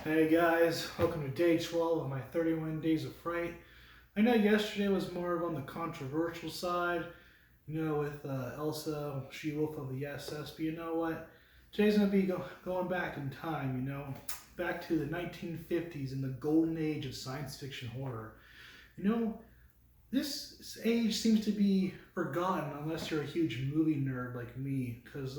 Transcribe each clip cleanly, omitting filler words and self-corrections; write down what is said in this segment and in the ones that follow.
Hey guys, welcome to day 12 of my 31 days of fright. I know yesterday was more on the controversial side, with Elsa, She-Wolf of the SS, but you know what? Today's going to be going back in time, back to the 1950s in the golden age of science fiction horror. This age seems to be forgotten unless you're a huge movie nerd like me, because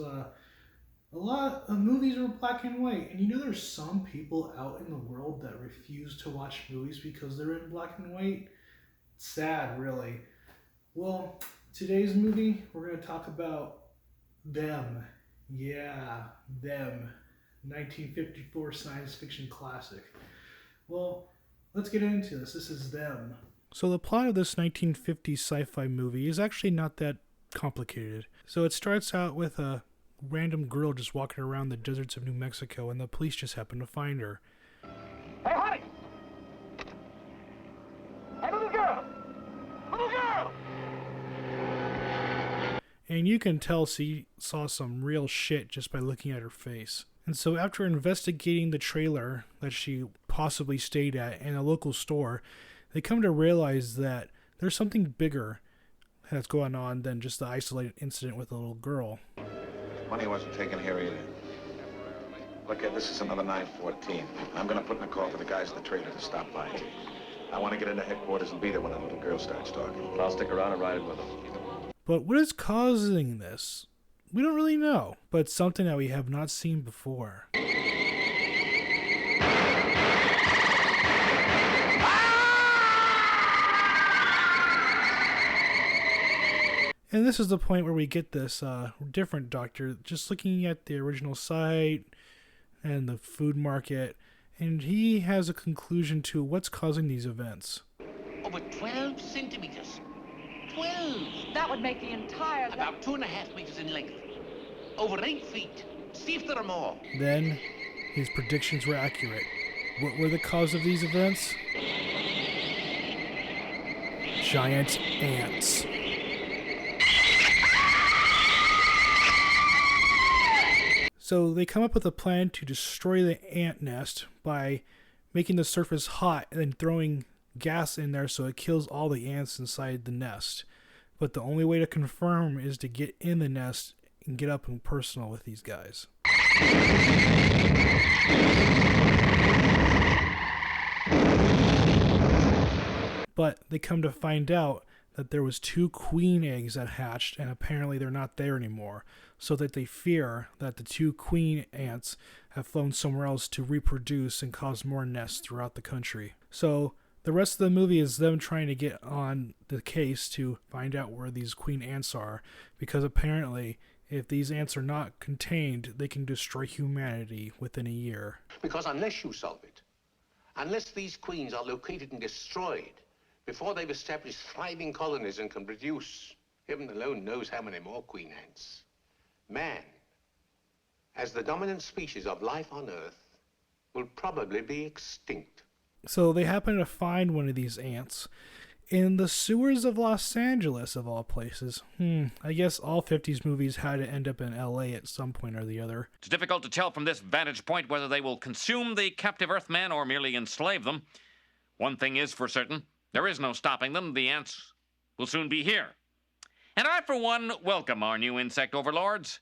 a lot of movies are black and white, and there's some people out in the world that refuse to watch movies because they're in black and white. It's sad, really. Well, today's movie, we're going to talk about Them. Yeah, Them. 1954 science fiction classic. Well, let's get into this. This is Them. So the plot of this 1950s sci-fi movie is actually not that complicated. So it starts out with a random girl just walking around the deserts of New Mexico, and the police just happen to find her. Hey, honey! Hey, little girl! Little girl! And you can tell she saw some real shit just by looking at her face. And so after investigating the trailer that she possibly stayed at and a local store, they come to realize that there's something bigger that's going on than just the isolated incident with a little girl. Money wasn't taken here either. Look, Ed, this is another 914. I'm going to put in a call for the guys in the trailer to stop by. I want to get into headquarters and be there when that little girl starts talking. I'll stick around and ride it with them. But what is causing this? We don't really know, but it's something that we have not seen before. And this is the point where we get this different doctor just looking at the original site and the food market, and he has a conclusion to what's causing these events. Over 12 centimeters. 12! That would make the entire... About 2.5 meters in length. Over 8 feet. See if there are more. Then, his predictions were accurate. What were the cause of these events? Giant ants. So they come up with a plan to destroy the ant nest by making the surface hot and then throwing gas in there so it kills all the ants inside the nest. But the only way to confirm is to get in the nest and get up and personal with these guys. But they come to find out that there was 2 queen eggs that hatched, and apparently they're not there anymore, so that they fear that the 2 queen ants have flown somewhere else to reproduce and cause more nests throughout the country. So the rest of the movie is them trying to get on the case to find out where these queen ants are, because apparently if these ants are not contained, they can destroy humanity within a year. Because unless you solve it, unless these queens are located and destroyed before they've established thriving colonies and can produce, heaven alone knows how many more queen ants, man, as the dominant species of life on Earth, will probably be extinct. So they happen to find one of these ants in the sewers of Los Angeles, of all places. I guess all 50s movies had to end up in LA at some point or the other. It's difficult to tell from this vantage point whether they will consume the captive Earthmen or merely enslave them. One thing is for certain, there is no stopping them. The ants will soon be here. And I, for one, welcome our new insect overlords.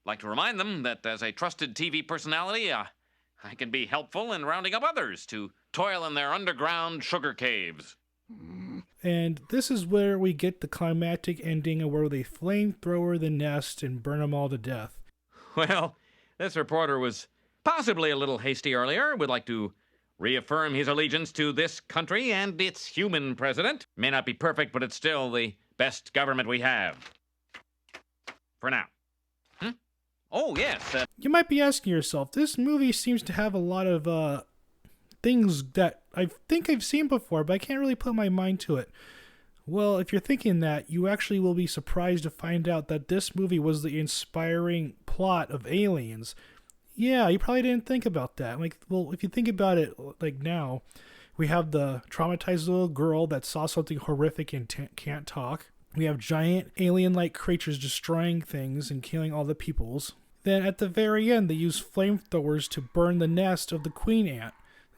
I'd like to remind them that as a trusted TV personality, I can be helpful in rounding up others to toil in their underground sugar caves. And this is where we get the climactic ending of where they flamethrower the nest and burn them all to death. Well, this reporter was possibly a little hasty earlier. Would like to reaffirm his allegiance to this country and its human president. May not be perfect, but it's still the best government we have. For now. Oh, yes. You might be asking yourself, this movie seems to have a lot of things that I think I've seen before, but I can't really put my mind to it. Well, if you're thinking that, you actually will be surprised to find out that this movie was the inspiring plot of Aliens. Yeah, you probably didn't think about that. Well, if you think about it, now, we have the traumatized little girl that saw something horrific and can't talk. We have giant alien-like creatures destroying things and killing all the peoples. Then at the very end, they use flamethrowers to burn the nest of the queen ant.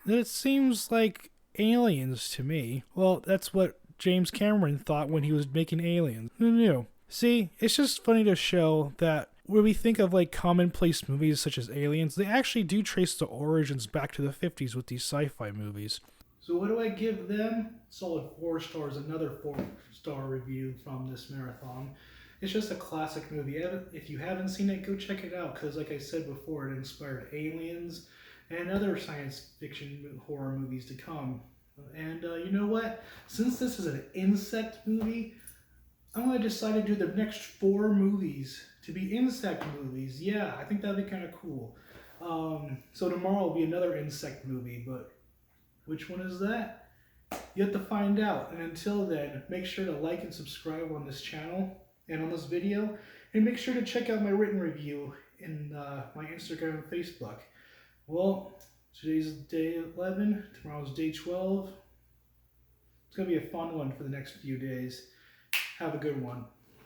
That seems like Aliens to me. Well, that's what James Cameron thought when he was making Aliens. Who knew? See, it's just funny to show that when we think of like commonplace movies such as Aliens, they actually do trace the origins back to the 50s with these sci-fi movies. So what do I give them? Solid 4 stars, another 4-star review from this marathon. It's just a classic movie. If you haven't seen it, go check it out, because like I said before, it inspired Aliens and other science fiction horror movies to come. And you know what? Since this is an insect movie, I'm going to decide to do the next 4 movies to be insect movies. Yeah, I think that'd be kind of cool. So tomorrow will be another insect movie, but which one is that? You have to find out. And until then, make sure to like and subscribe on this channel and on this video. And make sure to check out my written review in my Instagram and Facebook. Well, today's day 11, tomorrow's day 12. It's going to be a fun one for the next few days. Have a good one.